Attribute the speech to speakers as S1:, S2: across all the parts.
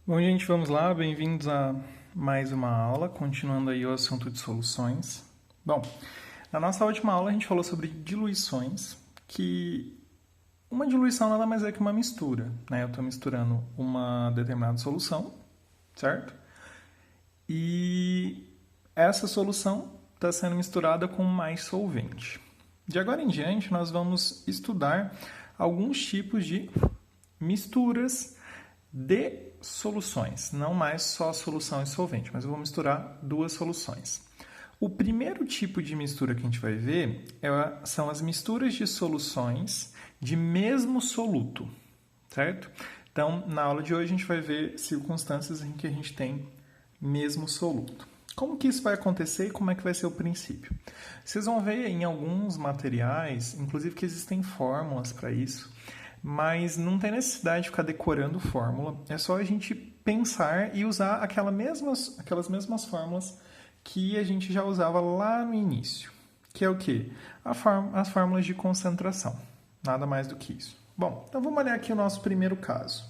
S1: Bom, gente, vamos lá. Bem-vindos a mais uma aula, continuando aí o assunto de soluções. Bom, na nossa última aula a gente falou sobre diluições, que uma diluição nada mais é que uma mistura, né? Eu estou misturando uma determinada solução, certo? E essa solução está sendo misturada com mais solvente. De agora em diante, nós vamos estudar alguns tipos de misturas de soluções, não mais só solução e solvente, mas eu vou misturar duas soluções. O primeiro tipo de mistura que a gente vai ver são as misturas de soluções de mesmo soluto, certo? Então, na aula de hoje a gente vai ver circunstâncias em que a gente tem mesmo soluto. Como que isso vai acontecer e como é que vai ser o princípio? Vocês vão ver em alguns materiais, inclusive que existem fórmulas para isso, mas não tem necessidade de ficar decorando fórmula, é só a gente pensar e usar aquelas mesmas fórmulas que a gente já usava lá no início, que é o quê? As fórmulas de concentração, nada mais do que isso. Bom, então vamos olhar aqui o nosso primeiro caso.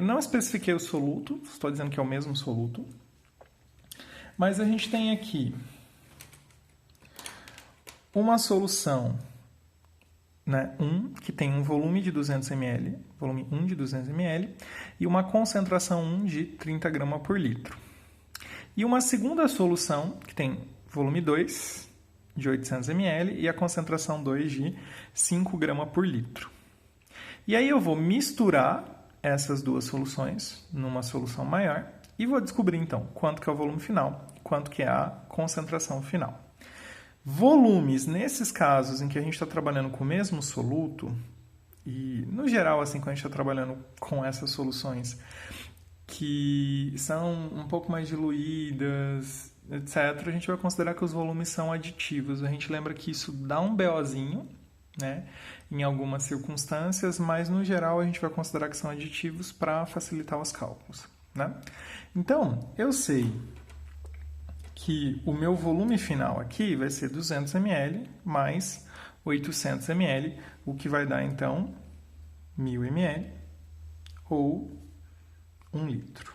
S1: Não especifiquei o soluto, estou dizendo que é o mesmo soluto, mas a gente tem aqui uma solução, né, que tem um volume de 200 ml, volume 1 de 200 ml, e uma concentração 1 de 30 gramas por litro. E uma segunda solução, que tem volume 2 de 800 ml e a concentração 2 de 5 gramas por litro. E aí eu vou misturar essas duas soluções numa solução maior e vou descobrir então quanto que é o volume final, quanto que é a concentração final. Volumes, nesses casos em que a gente está trabalhando com o mesmo soluto, e no geral, assim, quando a gente está trabalhando com essas soluções que são um pouco mais diluídas, etc., a gente vai considerar que os volumes são aditivos. A gente lembra que isso dá um BOzinho, né, em algumas circunstâncias, mas no geral a gente vai considerar que são aditivos para facilitar os cálculos, né? Então, eu sei que o meu volume final aqui vai ser 200 ml mais 800 ml, o que vai dar então 1000 ml ou 1 litro.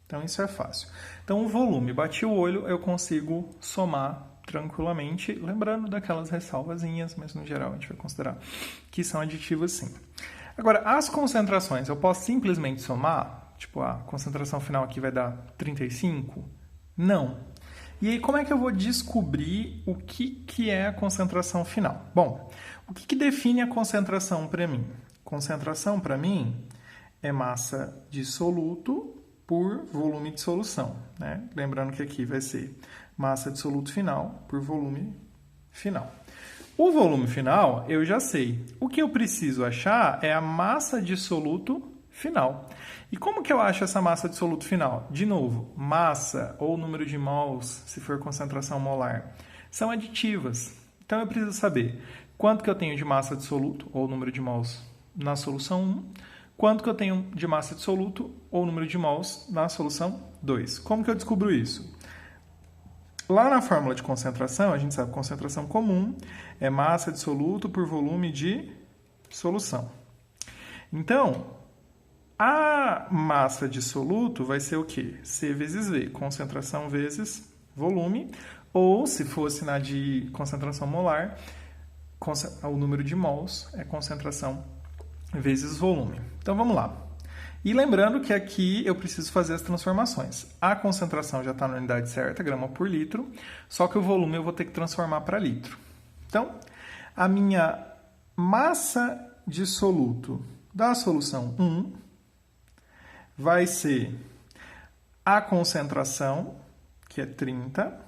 S1: Então isso é fácil. Então o volume, bati o olho, eu consigo somar tranquilamente, lembrando daquelas ressalvazinhas, mas no geral a gente vai considerar que são aditivos sim. Agora, as concentrações, eu posso simplesmente somar? Tipo, a concentração final aqui vai dar 35? Não. E aí, como é que eu vou descobrir o que é a concentração final? Bom, o que define a concentração para mim? Concentração, para mim, é massa de soluto por volume de solução, né? Lembrando que aqui vai ser massa de soluto final por volume final. O volume final, eu já sei. O que eu preciso achar é a massa de soluto final. E como que eu acho essa massa de soluto final? De novo, massa ou número de mols, se for concentração molar, são aditivas. Então eu preciso saber quanto que eu tenho de massa de soluto ou número de mols na solução 1, quanto que eu tenho de massa de soluto ou número de mols na solução 2. Como que eu descubro isso? Lá na fórmula de concentração, a gente sabe que concentração comum é massa de soluto por volume de solução. Então, a massa de soluto vai ser o quê? C vezes V, concentração vezes volume, ou se fosse na de concentração molar, o número de mols é concentração vezes volume. Então vamos lá. E lembrando que aqui eu preciso fazer as transformações. A concentração já está na unidade certa, grama por litro, só que o volume eu vou ter que transformar para litro. Então, a minha massa de soluto da solução 1 vai ser a concentração, que é 30,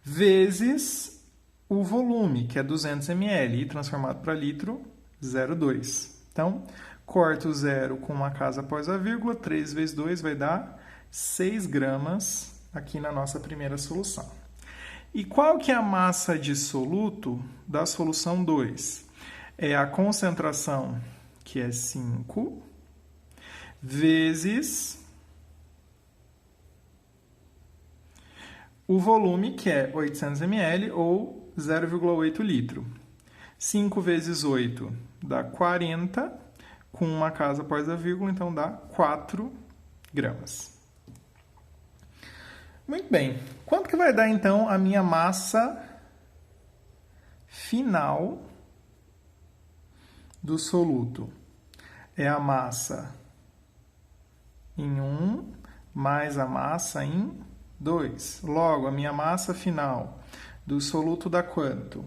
S1: vezes o volume, que é 200 ml, e transformado para litro, 0,2. Então, corto o zero com uma casa após a vírgula, 3 vezes 2 vai dar 6 gramas aqui na nossa primeira solução. E qual que é a massa de soluto da solução 2? É a concentração, que é 5, vezes o volume, que é 800 ml ou 0,8 litro. 5 vezes 8 dá 40. com uma casa após a vírgula, então dá 4 gramas. Muito bem. Quanto que vai dar, então, a minha massa final do soluto? É a massa em 1 mais a massa em 2. Logo, a minha massa final do soluto dá quanto?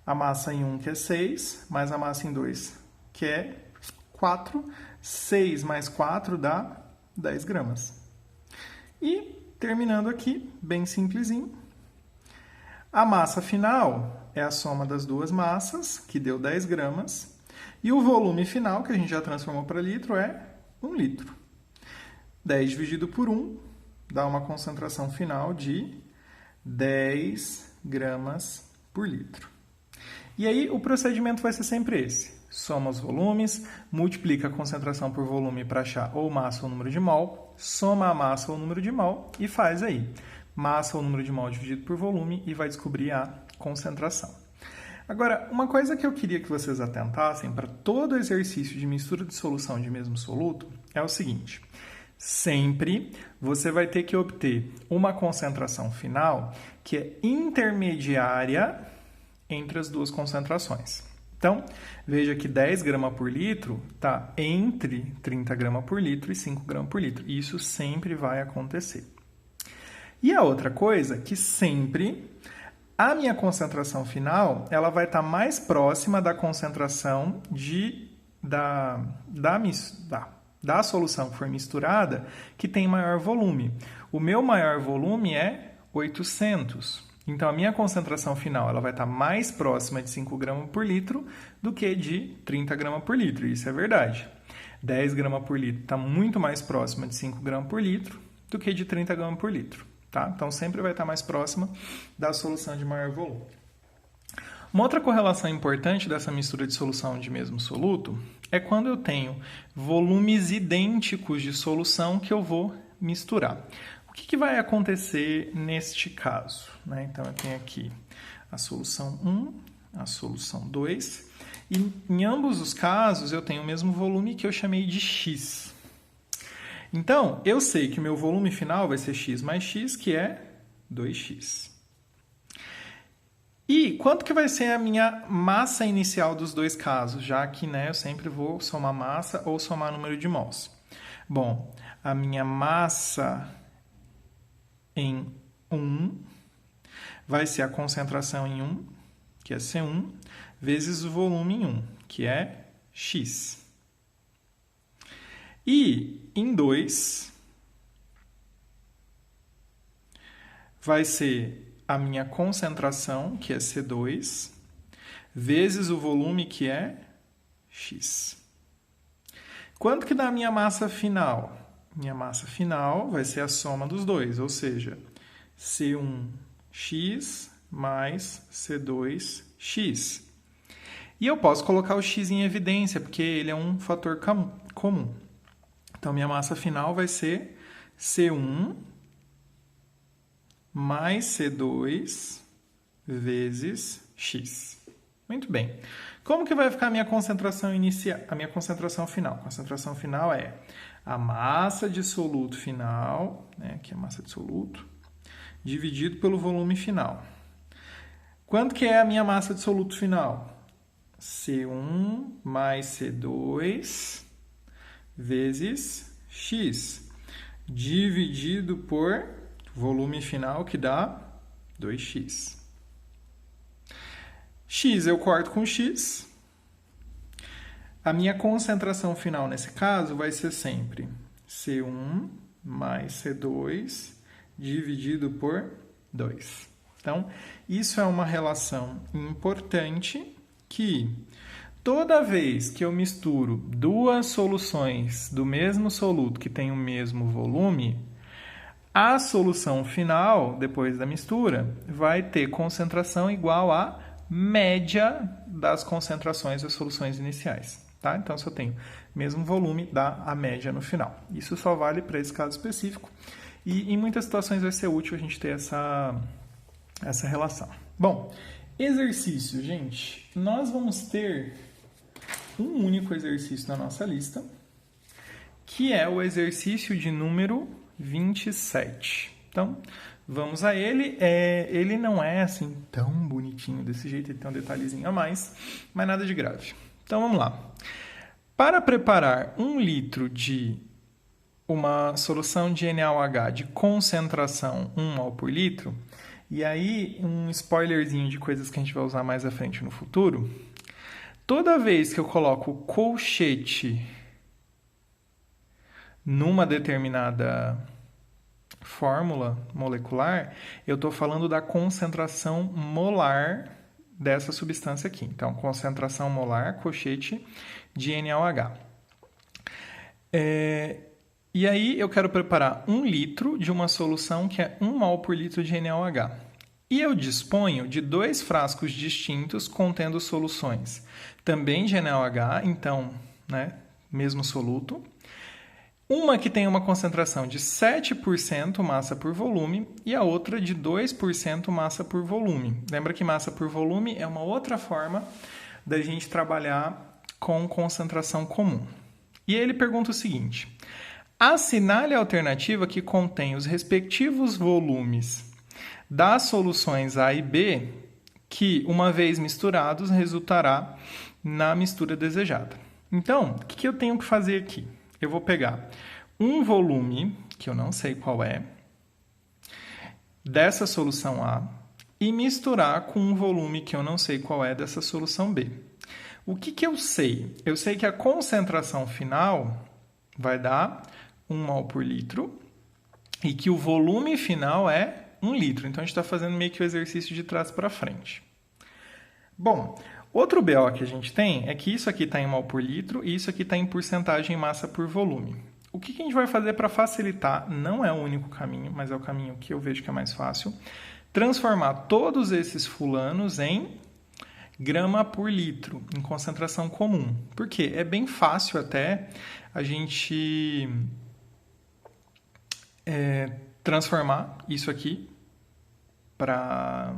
S1: A massa em 1, que é 6, mais a massa em 2, que é 4. 6 mais 4 dá 10 gramas. E, terminando aqui, bem simplesinho, a massa final é a soma das duas massas, que deu 10 gramas, e o volume final, que a gente já transformou para litro, é 1 litro. 10 dividido por 1 dá uma concentração final de 10 gramas por litro. E aí o procedimento vai ser sempre esse. Soma os volumes, multiplica a concentração por volume para achar ou massa ou número de mol, soma a massa ou número de mol e faz aí massa ou número de mol dividido por volume e vai descobrir a concentração. Agora, uma coisa que eu queria que vocês atentassem para todo exercício de mistura de solução de mesmo soluto é o seguinte: sempre você vai ter que obter uma concentração final que é intermediária entre as duas concentrações. Então, veja que 10 gramas por litro está entre 30 gramas por litro e 5 gramas por litro. Isso sempre vai acontecer. E a outra coisa é que sempre a minha concentração final ela vai estar mais próxima da concentração da solução que for misturada, que tem maior volume. O meu maior volume é 800. Então, a minha concentração final ela vai estar mais próxima de 5 gramas por litro do que de 30 gramas por litro. Isso é verdade. 10 gramas por litro está muito mais próxima de 5 gramas por litro do que de 30 gramas por litro. Tá? Então, sempre vai estar mais próxima da solução de maior volume. Uma outra correlação importante dessa mistura de solução de mesmo soluto é quando eu tenho volumes idênticos de solução que eu vou misturar. O que vai acontecer neste caso? Então, eu tenho aqui a solução 1, a solução 2, e em ambos os casos eu tenho o mesmo volume que eu chamei de X. Então, eu sei que o meu volume final vai ser X mais X, que é 2X. E quanto que vai ser a minha massa inicial dos dois casos? Já que eu sempre vou somar massa ou somar número de mols. Bom, a minha massa em 1 vai ser a concentração em 1, que é C1, vezes o volume em 1, que é X. E em 2 vai ser a minha concentração, que é C2, vezes o volume, que é X. Quanto que dá a minha massa final? Minha massa final vai ser a soma dos dois, ou seja, C1x mais C2x. E eu posso colocar o x em evidência, porque ele é um fator comum. Então, minha massa final vai ser C1 mais C2 vezes x. Muito bem. Como que vai ficar a minha concentração inicial? A minha concentração final. A concentração final é a massa de soluto final, que é a massa de soluto, dividido pelo volume final. Quanto que é a minha massa de soluto final? C1 mais C2 vezes x, dividido por volume final, que dá 2x. X eu corto com x. A minha concentração final nesse caso vai ser sempre C1 mais C2 dividido por 2. Então, isso é uma relação importante que toda vez que eu misturo duas soluções do mesmo soluto que tem o mesmo volume, a solução final, depois da mistura, vai ter concentração igual à média das concentrações das soluções iniciais. Tá? Então, se eu tenho mesmo volume, dá a média no final. Isso só vale para esse caso específico. E em muitas situações vai ser útil a gente ter essa relação. Bom, exercício, gente. Nós vamos ter um único exercício na nossa lista, que é o exercício de número 27. Então, vamos a ele. Ele não é assim tão bonitinho desse jeito, ele tem um detalhezinho a mais, mas nada de grave. Então, vamos lá. Para preparar 1 litro de uma solução de NaOH de concentração 1 mol por litro, e aí um spoilerzinho de coisas que a gente vai usar mais à frente no futuro, toda vez que eu coloco colchete numa determinada fórmula molecular, eu estou falando da concentração molar dessa substância aqui. Então, concentração molar, colchete de NaOH. E aí eu quero preparar 1 litro de uma solução que é 1 mol por litro de NaOH. E eu disponho de 2 frascos distintos contendo soluções também de NaOH, então, mesmo soluto. Uma que tem uma concentração de 7% massa por volume e a outra de 2% massa por volume. Lembra que massa por volume é uma outra forma da gente trabalhar com concentração comum. E aí ele pergunta o seguinte: assinale a alternativa que contém os respectivos volumes das soluções A e B, que, uma vez misturados, resultará na mistura desejada. Então, o que eu tenho que fazer aqui? Eu vou pegar um volume, que eu não sei qual é, dessa solução A e misturar com um volume que eu não sei qual é dessa solução B. O que eu sei? Eu sei que a concentração final vai dar 1 mol por litro e que o volume final é 1 litro. Então, a gente está fazendo meio que o exercício de trás para frente. Bom, outro BO que a gente tem é que isso aqui está em mol por litro e isso aqui está em porcentagem massa por volume. O que a gente vai fazer para facilitar? Não é o único caminho, mas é o caminho que eu vejo que é mais fácil. Transformar todos esses fulanos em grama por litro, em concentração comum. Por quê? É bem fácil até a gente transformar isso aqui para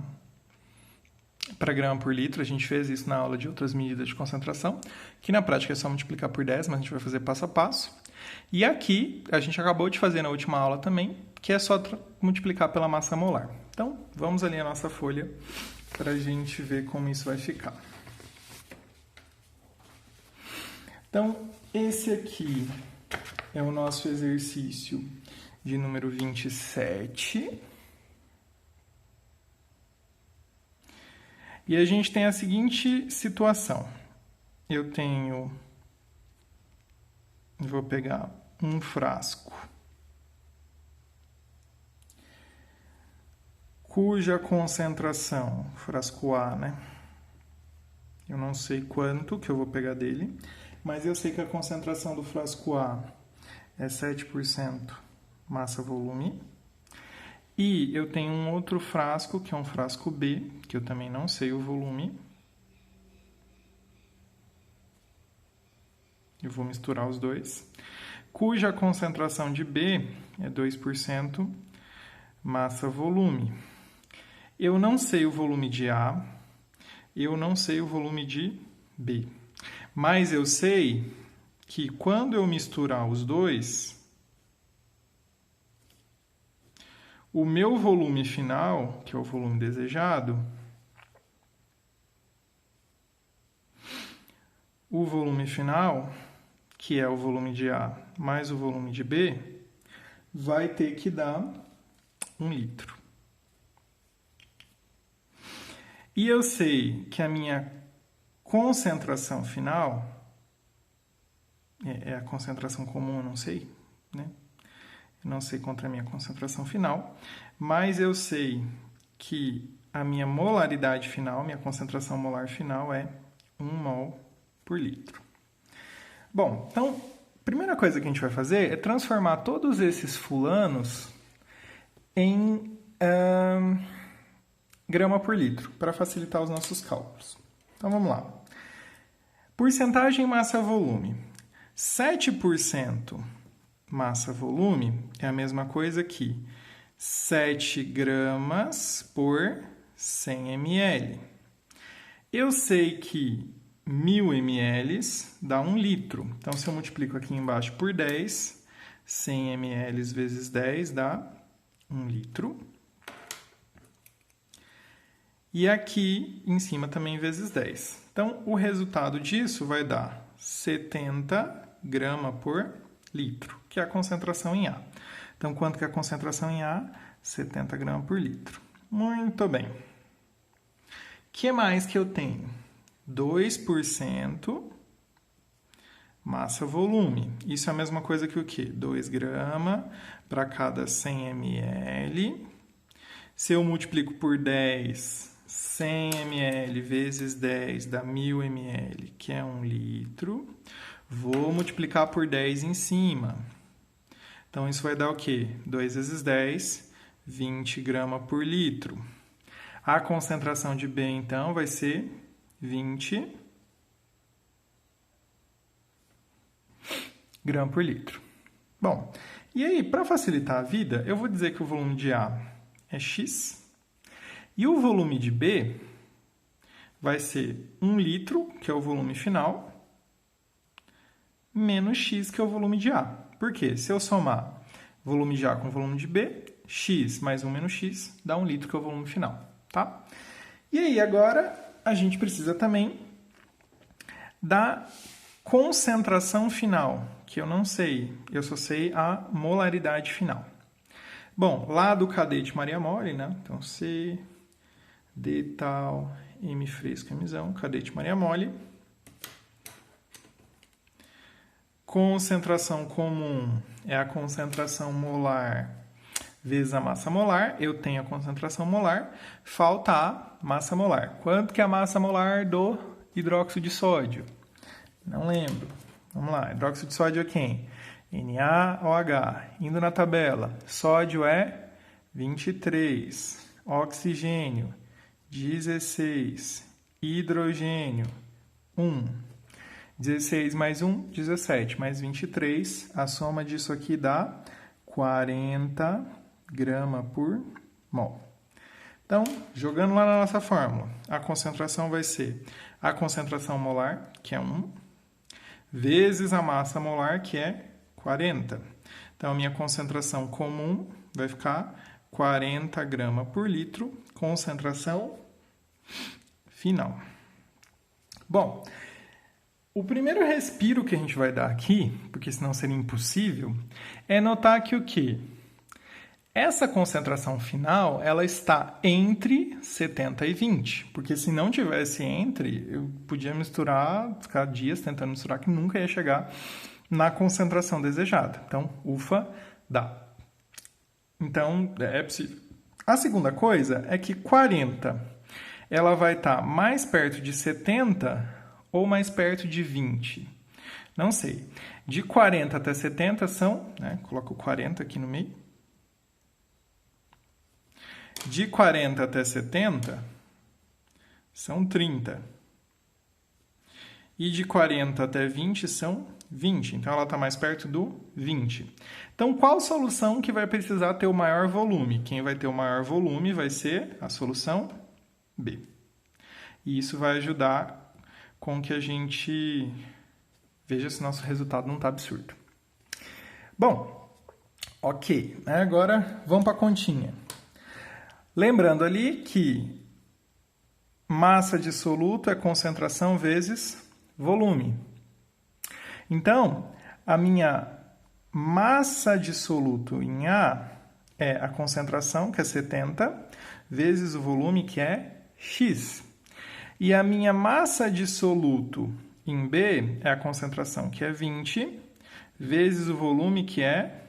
S1: grama por litro. A gente fez isso na aula de outras medidas de concentração, que na prática é só multiplicar por 10, mas a gente vai fazer passo a passo. E aqui, a gente acabou de fazer na última aula também, que é só multiplicar pela massa molar. Então, vamos ali a nossa folha para a gente ver como isso vai ficar. Então, esse aqui é o nosso exercício de número 27. E a gente tem a seguinte situação. Vou pegar um frasco cuja concentração, frasco A, eu não sei quanto que eu vou pegar dele, mas eu sei que a concentração do frasco A é 7% massa-volume. E eu tenho um outro frasco, que é um frasco B, que eu também não sei o volume. Eu vou misturar os dois. Cuja concentração de B é 2% massa-volume. Eu não sei o volume de A, eu não sei o volume de B. Mas eu sei que quando eu misturar os dois, o meu volume final, que é o volume desejado, o volume final, que é o volume de A mais o volume de B, vai ter que dar 1 litro. E eu sei que a minha concentração final, é a concentração comum, eu não sei, Eu não sei quanto é a minha concentração final, mas eu sei que a minha molaridade final, minha concentração molar final é 1 mol por litro. Bom, então, a primeira coisa que a gente vai fazer é transformar todos esses fulanos em grama por litro, para facilitar os nossos cálculos. Então, vamos lá. Porcentagem massa-volume. 7% massa-volume é a mesma coisa que 7 gramas por 100 ml. Eu sei que 1000 ml dá 1 litro. Então, se eu multiplico aqui embaixo por 10, 100 ml vezes 10 dá 1 litro. E aqui em cima também vezes 10. Então, o resultado disso vai dar 70 gramas por litro, que é a concentração em A. Então, quanto que é a concentração em A? 70 gramas por litro. Muito bem. O que mais que eu tenho? 2% massa-volume. Isso é a mesma coisa que o quê? 2 gramas para cada 100 ml. Se eu multiplico por 10, 100 ml vezes 10 dá 1000 ml, que é 1 litro. Vou multiplicar por 10 em cima. Então, isso vai dar o quê? 2 vezes 10, 20 gramas por litro. A concentração de B, então, vai ser 20 gramas por litro. Bom, e aí, para facilitar a vida, eu vou dizer que o volume de A é X e o volume de B vai ser 1 litro, que é o volume final, menos X, que é o volume de A. Por quê? Se eu somar volume de A com volume de B, X mais 1 menos X dá 1 litro, que é o volume final. Tá? E aí, agora, a gente precisa também da concentração final, que eu não sei, eu só sei a molaridade final. Bom, lá do cadete Maria Mole, né? Então, C, D tal, M fresco, Mzão, cadete Maria Mole. Concentração comum é a concentração molar vezes a massa molar. Eu tenho a concentração molar, falta a massa molar. Quanto que é a massa molar do hidróxido de sódio? Não lembro. Vamos lá, hidróxido de sódio é quem? NaOH. Indo na tabela, sódio é 23, oxigênio 16, hidrogênio 1. 16 mais 1, 17, mais 23. A soma disso aqui dá 40 gramas por mol. Então, jogando lá na nossa fórmula, a concentração vai ser a concentração molar, que é 1, vezes a massa molar, que é 40. Então, a minha concentração comum vai ficar 40 gramas por litro, concentração final. Bom, o primeiro respiro que a gente vai dar aqui, porque senão seria impossível, é notar que o quê? Essa concentração final, ela está entre 70 e 20, porque se não tivesse entre, eu podia misturar, ficar dias tentando misturar, que nunca ia chegar na concentração desejada. Então, ufa, dá. Então, é possível. A segunda coisa é que 40, ela vai estar mais perto de 70 ou mais perto de 20? Não sei. De 40 até 70 são, né, coloco 40 aqui no meio. De 40 até 70 são 30. E de 40 até 20 são 20. Então, ela está mais perto do 20. Então, qual solução que vai precisar ter o maior volume? Quem vai ter o maior volume vai ser a solução B. E isso vai ajudar com que a gente veja se nosso resultado não está absurdo. Bom, ok. Agora, vamos para a continha. Lembrando ali que massa de soluto é concentração vezes volume. Então, a minha massa de soluto em A é a concentração, que é 70, vezes o volume, que é X. E a minha massa de soluto em B é a concentração, que é 20, vezes o volume, que é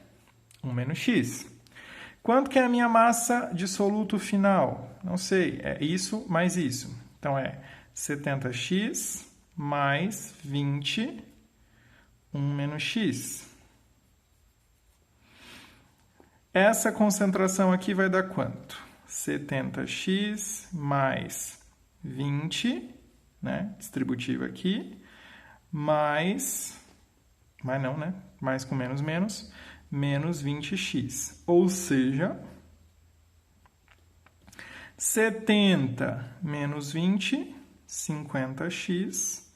S1: 1 menos X. Quanto que é a minha massa de soluto final? Não sei, é isso mais isso. Então, é 70x mais 20, 1 menos x. Essa concentração aqui vai dar quanto? 70x mais 20, né? Distributivo aqui, mais não, né? Mais com menos, menos 20x. Ou seja, 70 menos 20, 50x,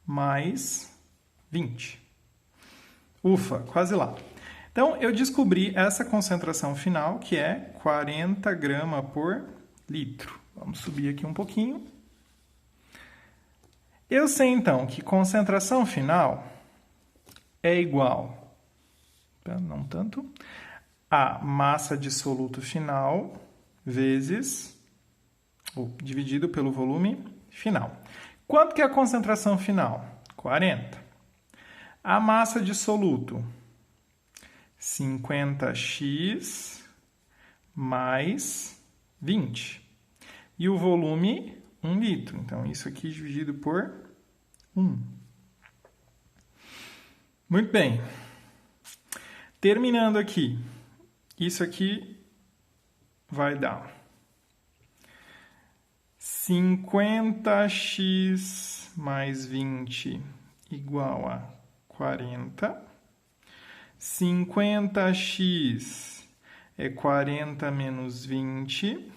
S1: mais 20. Ufa, quase lá. Então, eu descobri essa concentração final, que é 40 gramas por litro. Vamos subir aqui um pouquinho. Eu sei, então, que concentração final é igual, não tanto, a massa de soluto final vezes, ou dividido pelo volume final. Quanto que é a concentração final? 40. A massa de soluto, 50x mais 20. E o volume, 1 litro. Então, isso aqui dividido por 1. Muito bem. Terminando aqui, isso aqui vai dar 50x mais 20 igual a 40. 50x é 40 menos 20.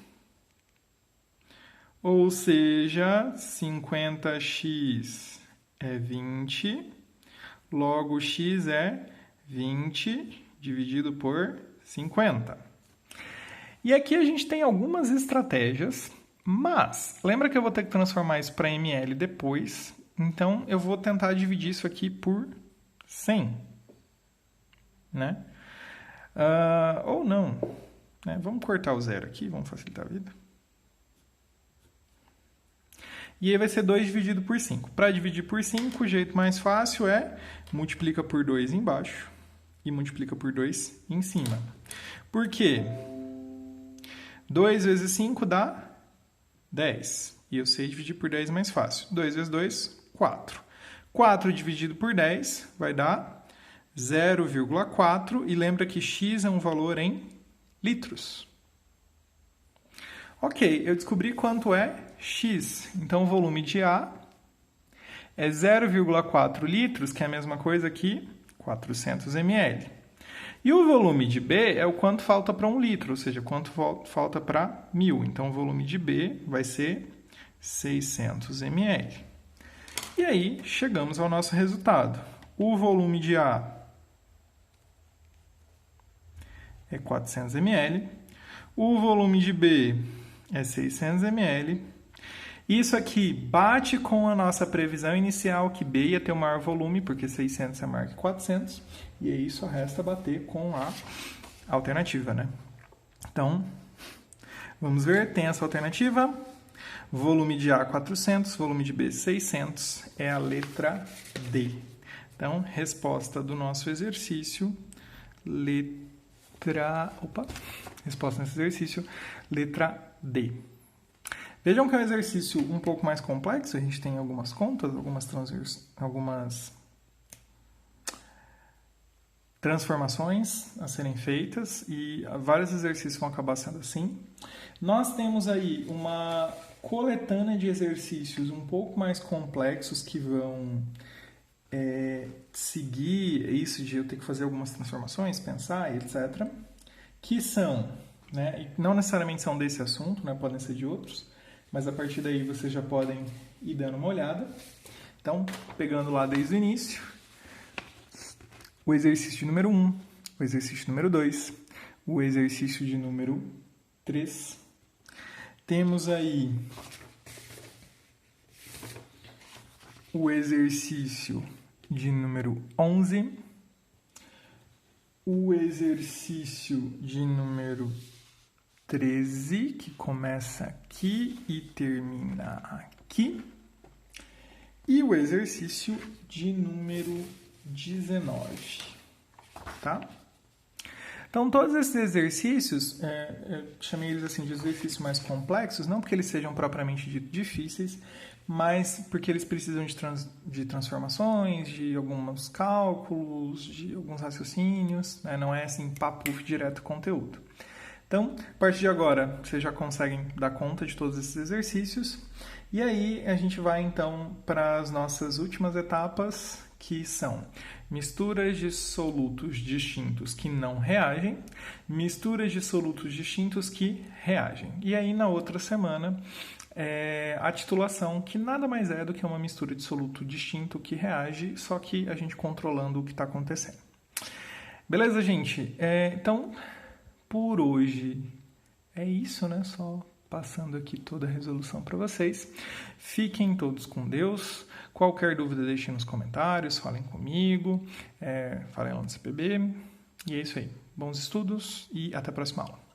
S1: Ou seja, 50x é 20, logo x é 20 dividido por 50. E aqui a gente tem algumas estratégias, mas lembra que eu vou ter que transformar isso para ml depois, então eu vou tentar dividir isso aqui por 100. Né? Ou não. Né? Vamos cortar o zero aqui, vamos facilitar a vida. E aí vai ser 2 dividido por 5. Para dividir por 5, o jeito mais fácil é multiplica por 2 embaixo e multiplica por 2 em cima. Por quê? 2 vezes 5 dá 10. E eu sei dividir por 10 mais fácil. 2 vezes 2, 4. 4 dividido por 10 vai dar 0,4. E lembra que x é um valor em litros. Ok, eu descobri quanto é x. Então, o volume de A é 0,4 litros, que é a mesma coisa que 400 ml. E o volume de B é o quanto falta para 1 litro, ou seja, quanto falta para 1000. Então, o volume de B vai ser 600 ml. E aí, chegamos ao nosso resultado. O volume de A é 400 ml. O volume de B é 600 ml. Isso aqui bate com a nossa previsão inicial, que B ia ter o maior volume, porque 600 é maior que 400. E aí só resta bater com a alternativa, né? Então, vamos ver. Tem essa alternativa. Volume de A 400, volume de B 600. É a letra D. Então, resposta do nosso exercício, resposta nesse exercício, letra D. Vejam que é um exercício um pouco mais complexo, a gente tem algumas contas, algumas transformações a serem feitas e vários exercícios vão acabar sendo assim. Nós temos aí uma coletânea de exercícios um pouco mais complexos que vão seguir isso de eu ter que fazer algumas transformações, pensar, etc. Que são, né, não necessariamente são desse assunto, né, podem ser de outros, mas a partir daí vocês já podem ir dando uma olhada. Então, pegando lá desde o início, o exercício número 1, o exercício número 2, o exercício de número 3. Temos aí o exercício de número 11, o exercício de número 13, que começa aqui e termina aqui, e o exercício de número 19, tá? Então, todos esses exercícios, eu chamei eles assim de exercícios mais complexos, não porque eles sejam propriamente difíceis, mas porque eles precisam de transformações, de alguns cálculos, de alguns raciocínios, né? Não é assim, papo direto conteúdo. Então, a partir de agora, vocês já conseguem dar conta de todos esses exercícios. E aí, a gente vai, então, para as nossas últimas etapas, que são misturas de solutos distintos que não reagem, misturas de solutos distintos que reagem. E aí, na outra semana, a titulação, que nada mais é do que uma mistura de soluto distinto que reage, só que a gente controlando o que está acontecendo. Beleza, gente? Então, por hoje é isso, né? Só passando aqui toda a resolução para vocês. Fiquem todos com Deus. Qualquer dúvida, deixem nos comentários, falem comigo, falem lá no CPB. E é isso aí. Bons estudos e até a próxima aula.